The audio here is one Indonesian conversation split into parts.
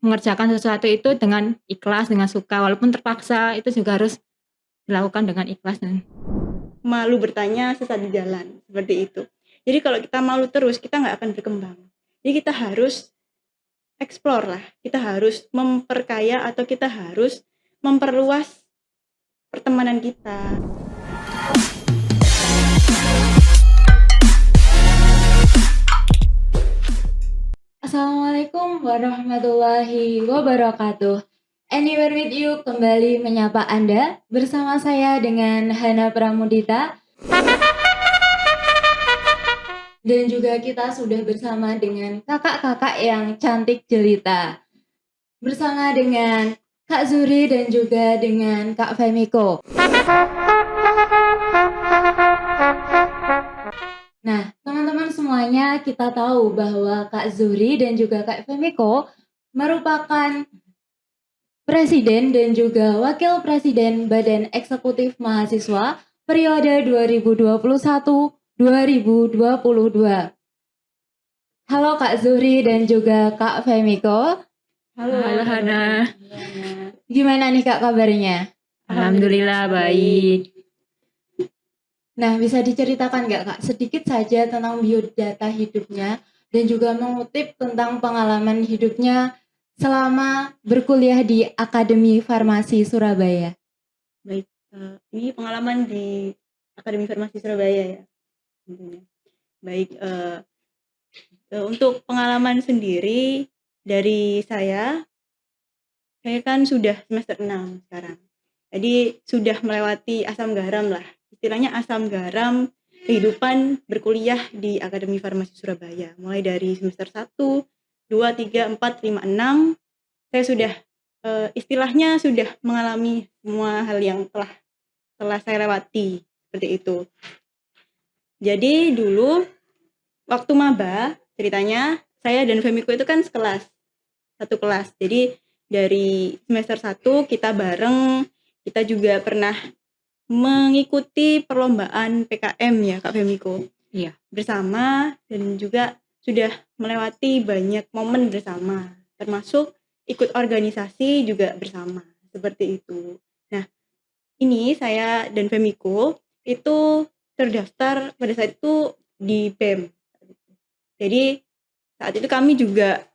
mengerjakan sesuatu itu dengan ikhlas, dengan suka, walaupun terpaksa itu juga harus dilakukan dengan ikhlas dan Malu bertanya sesat di jalan, seperti itu. Jadi kalau kita malu terus, kita nggak akan berkembang. Jadi kita harus explore lah, kita harus memperkaya atau kita harus memperluas pertemanan kita. Assalamualaikum warahmatullahi wabarakatuh. Anywhere with you kembali menyapa Anda bersama saya dengan Hana Pramudita. Dan juga kita sudah bersama dengan kakak-kakak yang cantik jelita. Bersama dengan Kak Zuri dan juga dengan Kak Femiko. Nah, teman-teman semuanya, kita tahu bahwa Kak Zuri dan juga Kak Femiko merupakan Presiden dan juga Wakil Presiden Badan Eksekutif Mahasiswa periode 2021-2022. Halo Kak Zuri dan juga Kak Femiko. Halo Hana. Gimana nih Kak kabarnya? Alhamdulillah baik. Nah, bisa diceritakan nggak Kak sedikit saja tentang biodata hidupnya dan juga mengutip tentang pengalaman hidupnya selama berkuliah di Akademi Farmasi Surabaya? Baik, ini pengalaman di Akademi Farmasi Surabaya ya. Tentunya. Baik, untuk pengalaman sendiri dari saya kan sudah semester 6 sekarang. Jadi sudah melewati asam garam lah. Istilahnya asam garam kehidupan berkuliah di Akademi Farmasi Surabaya. Mulai dari semester 1, 2, 3, 4, 5, 6 saya sudah istilahnya sudah mengalami semua hal yang telah saya lewati seperti itu. Jadi dulu waktu maba ceritanya saya dan Femiko itu kan satu kelas. Jadi dari semester 1 kita bareng, kita juga pernah mengikuti perlombaan PKM ya Kak Femiko. Iya. Bersama dan juga sudah melewati banyak momen bersama, termasuk ikut organisasi juga bersama, seperti itu. Nah, ini saya dan Femiko itu terdaftar pada saat itu di BEM. Jadi saat itu kami juga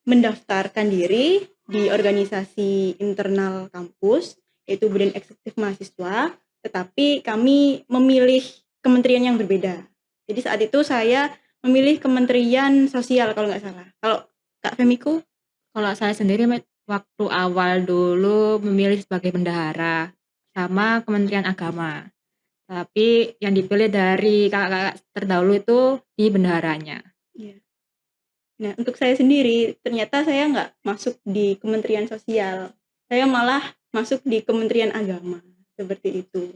mendaftarkan diri di organisasi internal kampus, yaitu Badan Eksekutif Mahasiswa, tetapi kami memilih kementerian yang berbeda. Jadi saat itu saya memilih Kementerian Sosial kalau nggak salah. Kalau Kak Femiko? Kalau saya sendiri waktu awal dulu memilih sebagai bendahara sama Kementerian Agama. Tapi yang dipilih dari kakak-kakak terdahulu itu di bendaharanya. Iya. Nah, untuk saya sendiri, ternyata saya nggak masuk di Kementerian Sosial. Saya malah masuk di Kementerian Agama, seperti itu.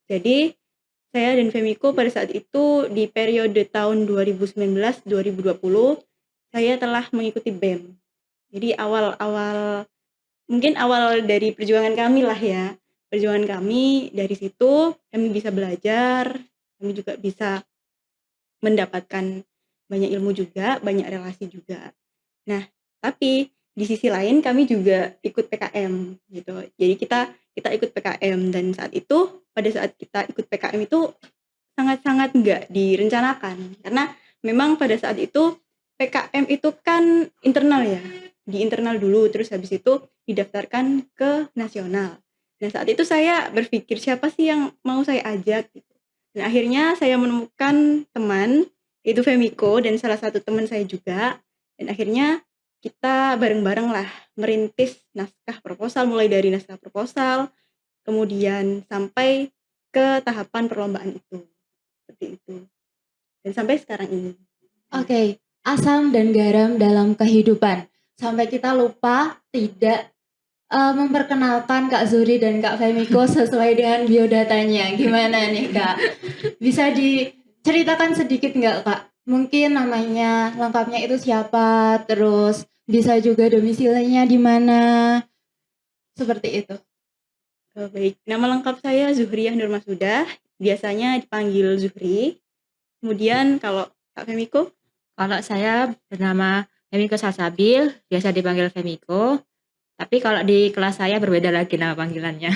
Jadi, saya dan Femiko pada saat itu di periode tahun 2019-2020, saya telah mengikuti BEM. Jadi mungkin awal dari perjuangan kami lah ya. Perjuangan kami dari situ, kami bisa belajar, kami juga bisa mendapatkan banyak ilmu juga, banyak relasi juga. Nah, tapi di sisi lain kami juga ikut PKM gitu. Jadi kita ikut PKM dan pada saat kita ikut PKM itu sangat-sangat enggak direncanakan. Karena memang pada saat itu PKM itu kan internal ya. Di internal dulu terus habis itu didaftarkan ke nasional. Nah, saat itu saya berpikir siapa sih yang mau saya ajak gitu. Dan akhirnya saya menemukan teman, yaitu Femiko dan salah satu teman saya juga. Dan akhirnya kita bareng-bareng lah merintis naskah proposal, mulai dari naskah proposal, kemudian sampai ke tahapan perlombaan itu. Seperti itu. Dan sampai sekarang ini. Oke, asam dan garam dalam kehidupan. Sampai kita lupa tidak memperkenalkan Kak Zuri dan Kak Femiko sesuai dengan biodatanya. Gimana nih Kak? Bisa diceritakan sedikit nggak Kak? Mungkin namanya lengkapnya itu siapa, terus bisa juga domisilinya di mana, seperti itu. Baik, nama lengkap saya Zuhriyah Nurmasudah, biasanya dipanggil Zuhri. Kemudian kalau Kak Femiko? Kalau saya bernama Femiko Salsabil, biasa dipanggil Femiko. Tapi kalau di kelas saya berbeda lagi nama panggilannya.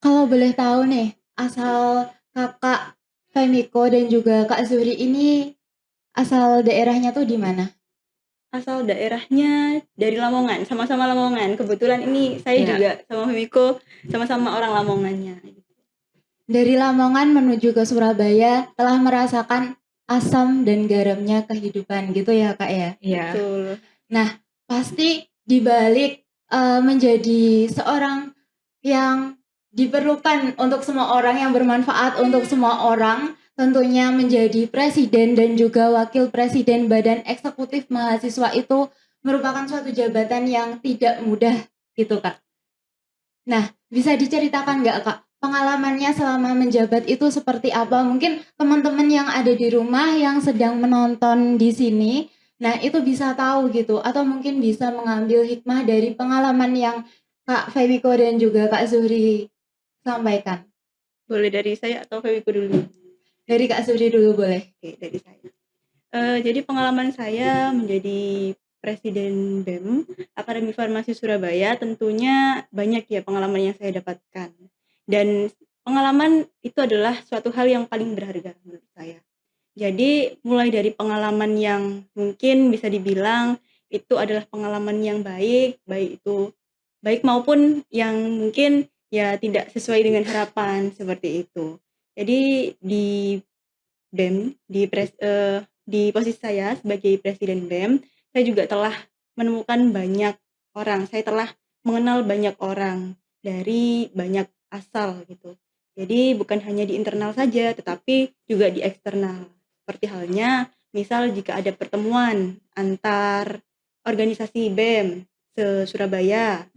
Kalau boleh tahu nih, asal Kakak Femiko dan juga Kak Zuri ini asal daerahnya tuh di mana? Asal daerahnya dari Lamongan, sama-sama Lamongan. Kebetulan ini saya Iya. juga sama Femiko sama-sama orang Lamongannya. Dari Lamongan menuju ke Surabaya telah merasakan asam dan garamnya kehidupan gitu ya Kak ya? Iya. Betul. Pasti dibalik menjadi seorang yang diperlukan untuk semua orang, yang bermanfaat untuk semua orang, tentunya menjadi presiden dan juga wakil presiden Badan Eksekutif Mahasiswa itu merupakan suatu jabatan yang tidak mudah gitu Kak. Nah, bisa diceritakan nggak Kak, pengalamannya selama menjabat itu seperti apa? Mungkin teman-teman yang ada di rumah yang sedang menonton di sini, nah itu bisa tahu gitu, atau mungkin bisa mengambil hikmah dari pengalaman yang Kak Femiko dan juga Kak Zuhri sampaikan. Boleh dari saya atau Femiko dulu? Dari Kak Zuhri dulu boleh. Oke, dari saya. Jadi pengalaman saya menjadi Presiden BEM Akademi Farmasi Surabaya tentunya banyak ya pengalaman yang saya dapatkan. Dan pengalaman itu adalah suatu hal yang paling berharga menurut saya. Jadi mulai dari pengalaman yang mungkin bisa dibilang itu adalah pengalaman yang baik itu baik maupun yang mungkin ya tidak sesuai dengan harapan seperti itu. Jadi di BEM di posisi saya sebagai Presiden BEM, saya juga telah menemukan banyak orang. Saya telah mengenal banyak orang dari banyak asal gitu. Jadi bukan hanya di internal saja, tetapi juga di eksternal. Seperti halnya, misal jika ada pertemuan antar organisasi BEM se-Surabaya,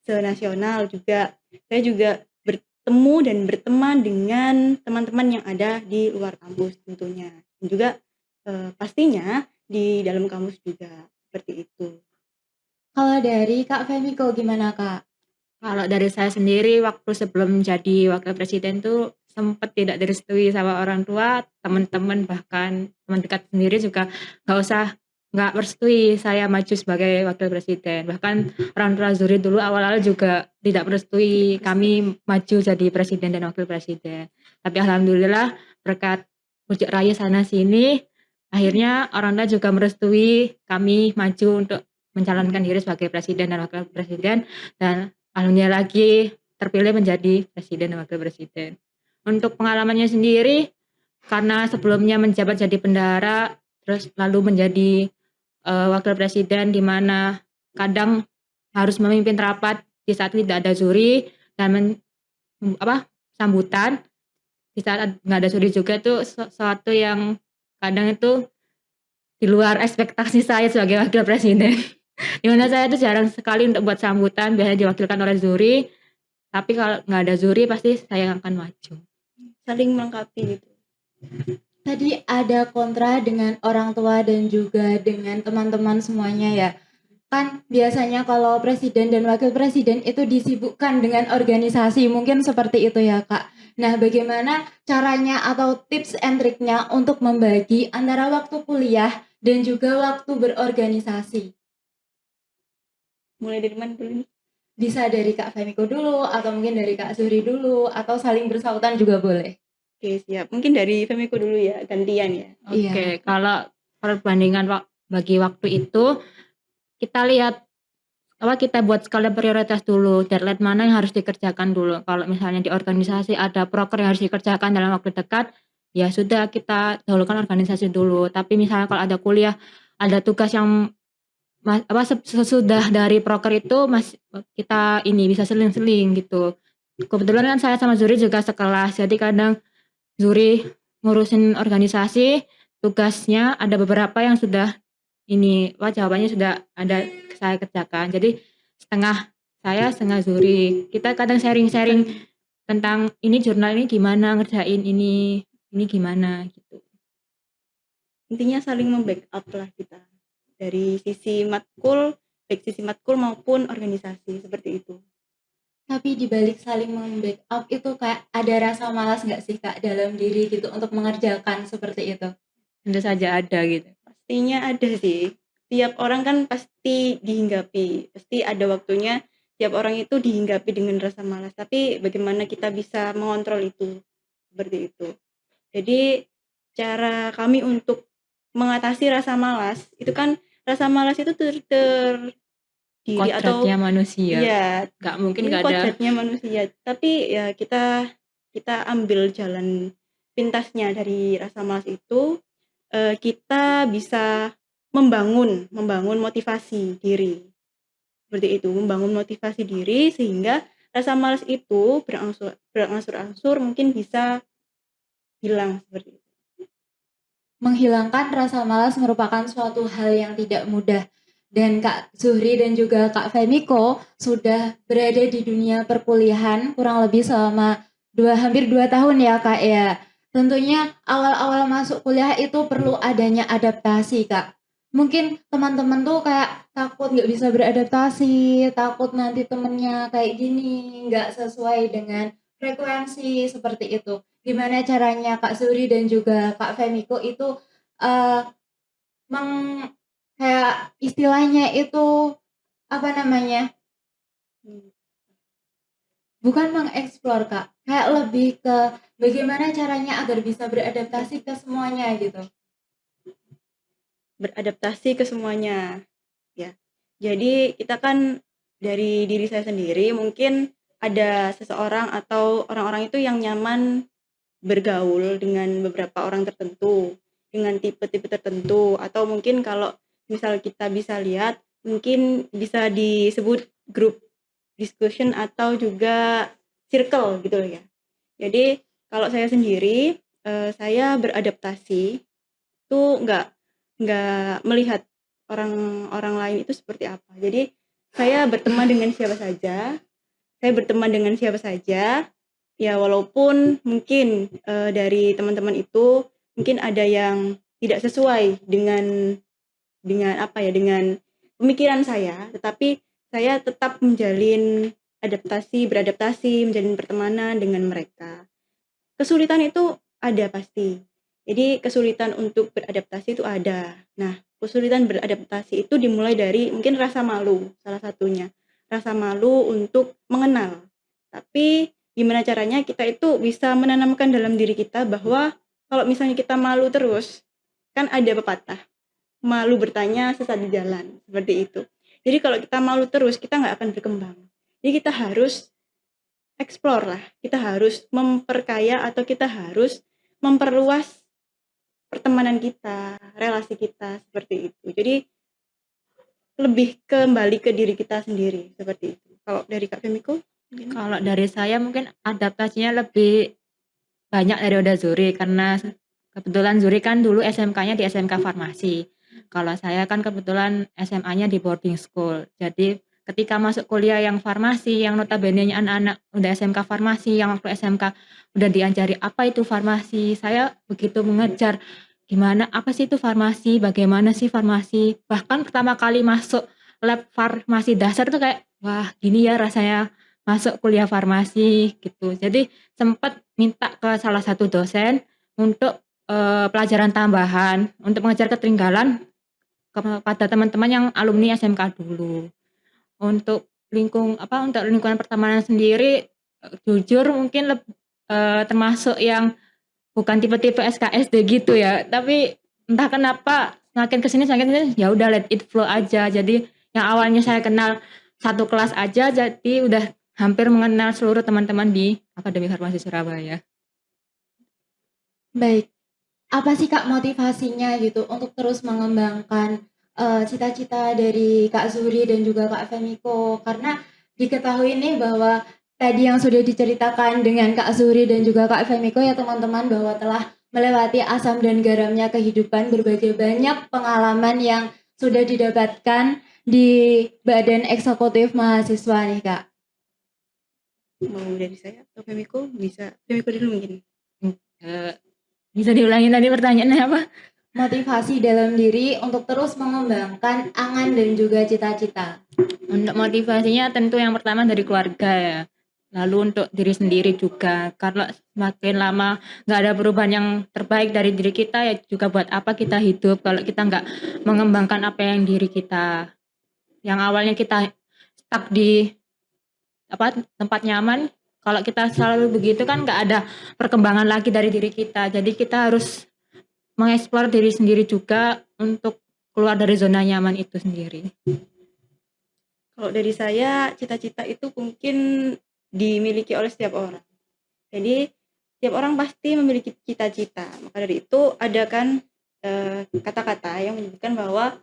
se-nasional juga, saya juga bertemu dan berteman dengan teman-teman yang ada di luar kampus tentunya. Dan juga pastinya di dalam kampus juga, seperti itu. Kalau dari Kak Femiko gimana Kak? Kalau dari saya sendiri waktu sebelum jadi wakil presiden tuh sempat tidak direstui sama orang tua, teman-teman bahkan teman dekat sendiri juga nggak merestui saya maju sebagai wakil presiden. Bahkan orang tua Zuri dulu awal-awal juga tidak merestui kami maju jadi presiden dan wakil presiden. Tapi alhamdulillah berkat bujuk rayu sana sini, akhirnya orang tua juga merestui kami maju untuk mencalonkan diri sebagai presiden dan wakil presiden, dan alhamdulillah lagi terpilih menjadi presiden dan wakil presiden. Untuk pengalamannya sendiri, karena sebelumnya menjabat jadi bendahara, terus lalu menjadi wakil presiden di mana kadang harus memimpin rapat di saat tidak ada juri dan sambutan di saat nggak ada juri juga, itu sesuatu yang kadang itu di luar ekspektasi saya sebagai wakil presiden. Dimana saya itu jarang sekali untuk buat sambutan, biasanya diwakilkan oleh juri, tapi kalau nggak ada juri pasti saya akan maju. Saling melengkapi gitu. Tadi ada kontra dengan orang tua dan juga dengan teman-teman semuanya ya. Kan biasanya kalau presiden dan wakil presiden itu disibukkan dengan organisasi, mungkin seperti itu ya Kak. Nah, bagaimana caranya atau tips and triknya untuk membagi antara waktu kuliah dan juga waktu berorganisasi? Mulai dari mana dulu nih? Bisa dari Kak Femiko dulu, atau mungkin dari Kak Zuri dulu, atau saling bersautan juga boleh. Oke, siap. Mungkin dari Femiko dulu ya, gantian ya. Oke, kalau perbandingan bagi waktu itu, kita lihat kita buat skala prioritas dulu, deadline mana yang harus dikerjakan dulu. Kalau misalnya di organisasi ada proker yang harus dikerjakan dalam waktu dekat, ya sudah kita dahulukan organisasi dulu. Tapi misalnya kalau ada kuliah, ada tugas yang sesudah dari proker itu kita bisa seling-seling gitu. Kebetulan kan saya sama Zuri juga sekelas, jadi kadang Zuri ngurusin organisasi, tugasnya ada beberapa yang sudah jawabannya sudah ada saya kerjakan. Jadi setengah saya, setengah Zuri. Kita kadang sharing-sharing tentang ini jurnal ini gimana, ngerjain ini gimana gitu. Intinya saling membackup lah kita. Dari sisi matkul, baik sisi matkul maupun organisasi, seperti itu. Tapi dibalik saling membackup itu kayak ada rasa malas nggak sih Kak dalam diri gitu untuk mengerjakan seperti itu? Tentu saja ada gitu. Pastinya ada sih. tiap orang kan pasti dihinggapi, pasti ada waktunya tiap orang itu dihinggapi dengan rasa malas, tapi bagaimana kita bisa mengontrol itu, seperti itu. Jadi cara kami untuk mengatasi rasa malas, itu kan rasa malas itu terdiri atau Kodratnya manusia, iya, nggak mungkin itu nggak ada. kodratnya manusia, tapi ya kita ambil jalan pintasnya dari rasa malas itu, kita bisa membangun motivasi diri, seperti itu. Membangun motivasi diri sehingga rasa malas itu berangsur-angsur mungkin bisa hilang, seperti itu. Menghilangkan rasa malas merupakan suatu hal yang tidak mudah. Dan Kak Zuhri dan juga Kak Femiko sudah berada di dunia perkuliahan kurang lebih selama hampir 2 tahun ya Kak ya. Tentunya awal-awal masuk kuliah itu perlu adanya adaptasi Kak. Mungkin teman-teman tuh kayak takut nggak bisa beradaptasi, takut nanti temennya kayak gini, nggak sesuai dengan frekuensi seperti itu. Gimana caranya Kak Zuhri dan juga Kak Femiko itu eh meng kayak istilahnya itu apa namanya? Bukan mengeksplor Kak, kayak lebih ke bagaimana caranya agar bisa beradaptasi ke semuanya gitu. Beradaptasi ke semuanya, ya. Jadi kita kan dari diri saya sendiri mungkin ada seseorang atau orang-orang itu yang nyaman bergaul dengan beberapa orang tertentu, dengan tipe-tipe tertentu, atau mungkin kalau misal kita bisa lihat mungkin bisa disebut group discussion atau juga circle gitu ya. Jadi kalau saya sendiri, saya beradaptasi itu nggak melihat orang-orang lain itu seperti apa. Jadi saya berteman dengan siapa saja, ya walaupun mungkin, dari teman-teman itu mungkin ada yang tidak sesuai dengan apa ya, dengan pemikiran saya, tetapi saya tetap beradaptasi, menjalin pertemanan dengan mereka. Kesulitan itu ada pasti. Jadi kesulitan untuk beradaptasi itu ada. Nah, kesulitan beradaptasi itu dimulai dari mungkin rasa malu, salah satunya. Rasa malu untuk mengenal. Tapi gimana caranya kita itu bisa menanamkan dalam diri kita bahwa kalau misalnya kita malu terus, kan ada pepatah, malu bertanya sesat di jalan, seperti itu. Jadi kalau kita malu terus, kita nggak akan berkembang. Jadi kita harus explore lah, kita harus memperkaya atau kita harus memperluas pertemanan kita, relasi kita, seperti itu. Jadi lebih kembali ke diri kita sendiri, seperti itu. Kalau dari Kak Femiko? Kalau dari saya mungkin adaptasinya lebih banyak daripada Zuri, karena kebetulan Zuri kan dulu SMK-nya di SMK Farmasi. Kalau saya kan kebetulan SMA-nya di boarding school. Jadi ketika masuk kuliah yang farmasi, yang notabene-nya anak-anak udah SMK Farmasi, yang waktu SMK udah diajari apa itu farmasi, saya begitu mengejar gimana, apa sih itu farmasi, bagaimana sih farmasi. Bahkan pertama kali masuk lab farmasi dasar tuh kayak, wah gini ya rasanya masuk kuliah farmasi gitu. Jadi sempat minta ke salah satu dosen untuk pelajaran tambahan untuk mengejar ketertinggalan kepada teman-teman yang alumni SMK dulu. Untuk untuk lingkungan pertemanan sendiri, jujur mungkin termasuk yang bukan tipe-tipe SKSD gitu ya. Tapi entah kenapa semakin kesini ya udah let it flow aja. Jadi yang awalnya saya kenal satu kelas aja, jadi udah hampir mengenal seluruh teman-teman di Akademi Farmasi Surabaya. Baik, apa sih Kak motivasinya gitu untuk terus mengembangkan cita-cita dari Kak Zuhri dan juga Kak Femiko? Karena diketahui nih bahwa tadi yang sudah diceritakan dengan Kak Zuhri dan juga Kak Femiko ya teman-teman, bahwa telah melewati asam dan garamnya kehidupan, berbagai banyak pengalaman yang sudah didapatkan di Badan Eksekutif Mahasiswa nih Kak. Mau dari saya atau Femiko? Bisa Femiko dulu mungkin. Bisa diulangi tadi pertanyaannya apa? Motivasi dalam diri untuk terus mengembangkan angan dan juga cita-cita. Untuk motivasinya tentu yang pertama dari keluarga ya. Lalu untuk diri sendiri juga, kalau semakin lama nggak ada perubahan yang terbaik dari diri kita, ya juga buat apa kita hidup kalau kita nggak mengembangkan apa yang diri kita. Yang awalnya kita stuck di tempat nyaman, kalau kita selalu begitu kan nggak ada perkembangan lagi dari diri kita. Jadi kita harus mengeksplor diri sendiri juga untuk keluar dari zona nyaman itu sendiri. Kalau dari saya, cita-cita itu mungkin dimiliki oleh setiap orang. Jadi setiap orang pasti memiliki cita-cita. Maka dari itu ada kan kata-kata yang menyebutkan bahwa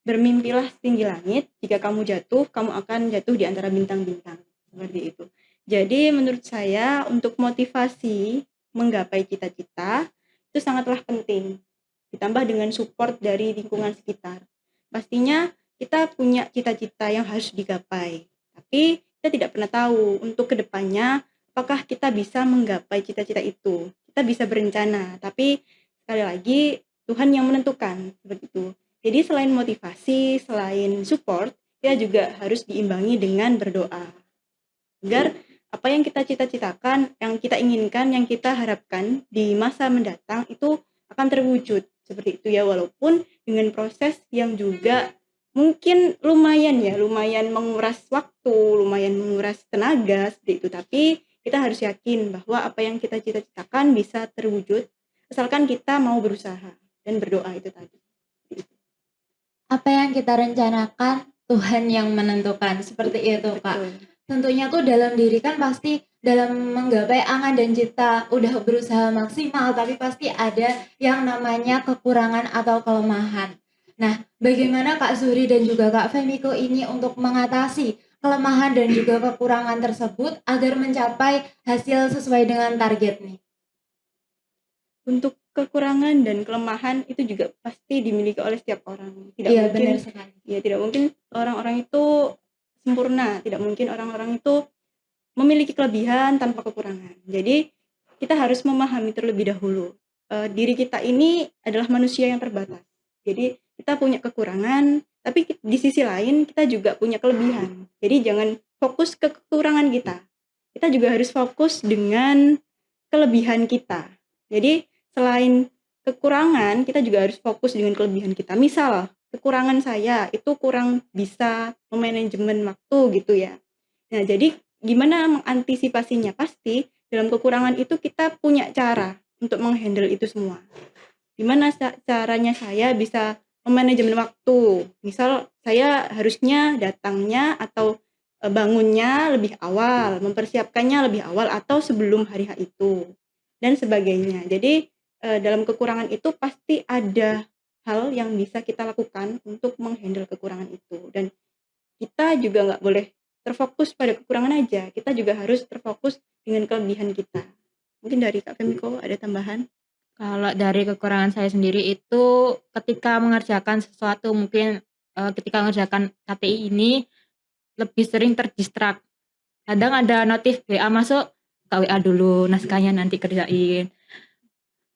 bermimpilah setinggi langit, jika kamu jatuh, kamu akan jatuh di antara bintang-bintang. Seperti itu. Jadi menurut saya untuk motivasi menggapai cita-cita itu sangatlah penting. Ditambah dengan support dari lingkungan sekitar. Pastinya kita punya cita-cita yang harus digapai. Tapi kita tidak pernah tahu untuk kedepannya apakah kita bisa menggapai cita-cita itu. Kita bisa berencana, tapi sekali lagi Tuhan yang menentukan seperti itu. Jadi selain motivasi, selain support, kita juga harus diimbangi dengan berdoa. Agar apa yang kita cita-citakan, yang kita inginkan, yang kita harapkan di masa mendatang itu akan terwujud. Seperti itu ya, walaupun dengan proses yang juga mungkin lumayan menguras waktu, lumayan menguras tenaga, seperti itu. Tapi kita harus yakin bahwa apa yang kita cita-citakan bisa terwujud, asalkan kita mau berusaha dan berdoa itu tadi. Apa yang kita rencanakan Tuhan yang menentukan, seperti itu Kak. Betul. Tentunya tuh dalam diri kan pasti dalam menggapai angan dan cita udah berusaha maksimal, tapi pasti ada yang namanya kekurangan atau kelemahan. Nah, bagaimana Kak Zuri dan juga Kak Femiko ini untuk mengatasi kelemahan dan juga kekurangan tersebut agar mencapai hasil sesuai dengan target nih? Untuk kekurangan dan kelemahan itu juga pasti dimiliki oleh setiap orang. Iya, benar sekali. Ya, tidak mungkin orang-orang itu sempurna, tidak mungkin orang-orang itu memiliki kelebihan tanpa kekurangan. Jadi kita harus memahami terlebih dahulu diri kita ini adalah manusia yang terbatas. Jadi kita punya kekurangan, tapi di sisi lain kita juga punya kelebihan. Jadi jangan fokus ke kekurangan kita. Kita juga harus fokus dengan kelebihan kita. Jadi selain kekurangan, kita juga harus fokus dengan kelebihan kita. Misal kekurangan saya itu kurang bisa memanajemen waktu gitu ya. Nah, jadi gimana mengantisipasinya? Pasti dalam kekurangan itu kita punya cara untuk menghandle itu semua. Gimana caranya saya bisa memanajemen waktu? Misal saya harusnya datangnya atau bangunnya lebih awal, mempersiapkannya lebih awal atau sebelum hari H itu dan sebagainya. Jadi dalam kekurangan itu pasti ada hal yang bisa kita lakukan untuk menghandle kekurangan itu, dan kita juga nggak boleh terfokus pada kekurangan aja, kita juga harus terfokus dengan kelebihan kita. Mungkin dari Kak Femiko ada tambahan? Kalau dari kekurangan saya sendiri itu ketika mengerjakan sesuatu, mungkin ketika mengerjakan KTI ini lebih sering terdistrak. Kadang ada notif WA masuk, ke WA dulu, naskahnya nanti kerjain.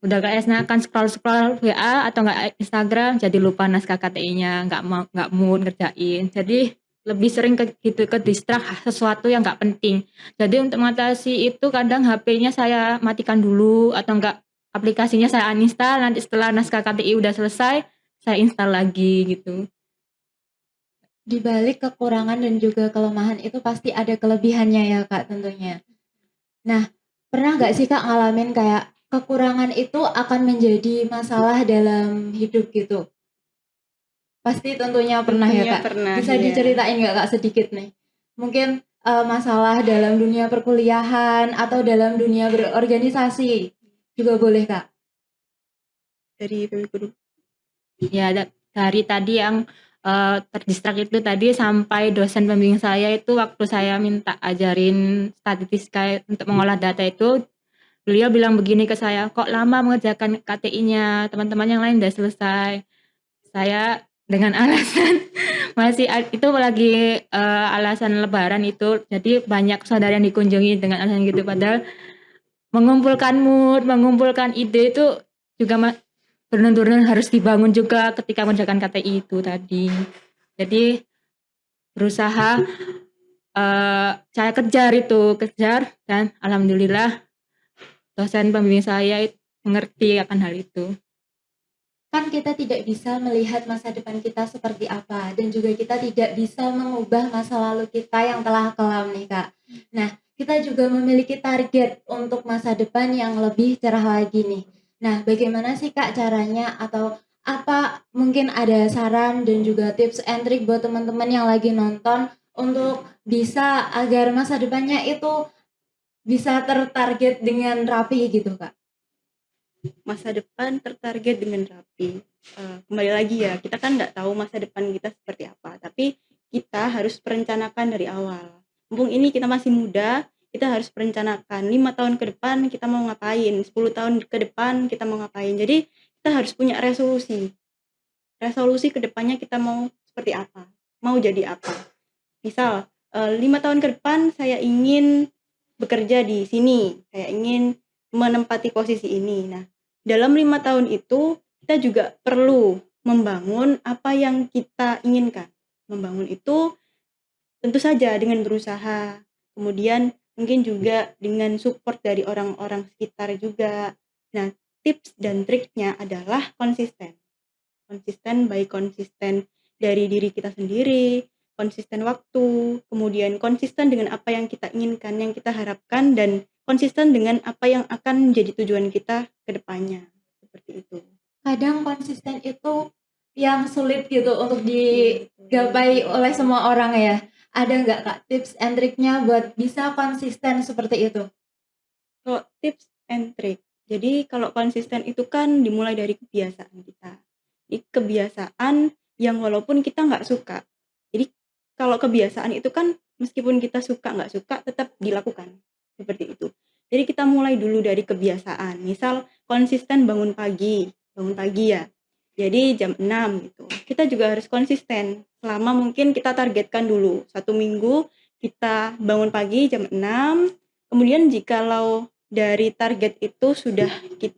Udah kayaknya akan scroll WA atau enggak Instagram, jadi lupa naskah KTI-nya, enggak mood ngerjain. Jadi lebih sering ke distrak sesuatu yang enggak penting. Jadi untuk mengatasi itu kadang HP-nya saya matikan dulu atau enggak aplikasinya saya uninstall, nanti setelah naskah KTI udah selesai, saya install lagi gitu. Di balik kekurangan dan juga kelemahan itu pasti ada kelebihannya ya Kak tentunya. Nah, pernah nggak sih Kak ngalamin kayak kekurangan itu akan menjadi masalah dalam hidup gitu? Pasti tentunya pernah ya Kak. Pernah, Bisa iya. diceritain nggak Kak sedikit nih? Mungkin masalah dalam dunia perkuliahan atau dalam dunia berorganisasi juga boleh Kak. Dari Femiko dulu. Ya, dari tadi yang terdistrak itu tadi sampai dosen pembimbing saya itu waktu saya minta ajarin statistika untuk mengolah data itu, beliau bilang begini ke saya, "Kok lama mengerjakan KTI-nya? Teman-teman yang lain udah selesai." Saya dengan alasan masih itu lagi alasan lebaran itu, jadi banyak saudara yang dikunjungi dengan alasan gitu, padahal mengumpulkan mood, mengumpulkan ide itu juga benar-benar harus dibangun juga ketika mengerjakan KTI itu tadi. Jadi berusaha saya kejar dan alhamdulillah dosen pembimbing saya mengerti akan hal itu. Kan kita tidak bisa melihat masa depan kita seperti apa dan juga kita tidak bisa mengubah masa lalu kita yang telah kelam nih Kak. Nah, kita juga memiliki target untuk masa depan yang lebih cerah lagi nih. Nah, bagaimana sih Kak caranya atau apa mungkin ada saran dan juga tips and trick buat teman-teman yang lagi nonton untuk bisa agar masa depannya itu bisa tertarget dengan rapi gitu Kak? Masa depan tertarget dengan rapi. Kembali lagi ya, kita kan nggak tahu masa depan kita seperti apa, tapi kita harus perencanakan dari awal. Mumpung ini kita masih muda, kita harus perencanakan 5 tahun ke depan kita mau ngapain, 10 tahun ke depan kita mau ngapain. Jadi kita harus punya resolusi. Resolusi ke depannya kita mau seperti apa, mau jadi apa. Misal 5 tahun ke depan saya ingin bekerja di sini, saya ingin menempati posisi ini. Nah, dalam 5 tahun itu kita juga perlu membangun apa yang kita inginkan. Membangun itu tentu saja dengan berusaha, kemudian mungkin juga dengan support dari orang-orang sekitar juga. Nah, tips dan triknya adalah konsisten. Baik konsisten dari diri kita sendiri, konsisten waktu, kemudian konsisten dengan apa yang kita inginkan, yang kita harapkan, dan konsisten dengan apa yang akan menjadi tujuan kita ke depannya. Seperti itu. Kadang konsisten itu yang sulit gitu untuk digapai oleh semua orang ya. Ada nggak Kak tips and triknya buat bisa konsisten seperti itu? Kalau tips and trick, jadi kalau konsisten itu kan dimulai dari kebiasaan kita. Di kebiasaan yang walaupun kita nggak suka. Jadi kalau kebiasaan itu kan meskipun kita suka nggak suka tetap dilakukan. Seperti itu. Jadi kita mulai dulu dari kebiasaan. Misal konsisten bangun pagi ya. Jadi jam 6 gitu. Kita juga harus konsisten. Selama mungkin kita targetkan dulu 1 minggu kita bangun pagi jam 6. Kemudian jikalau dari target itu sudah kita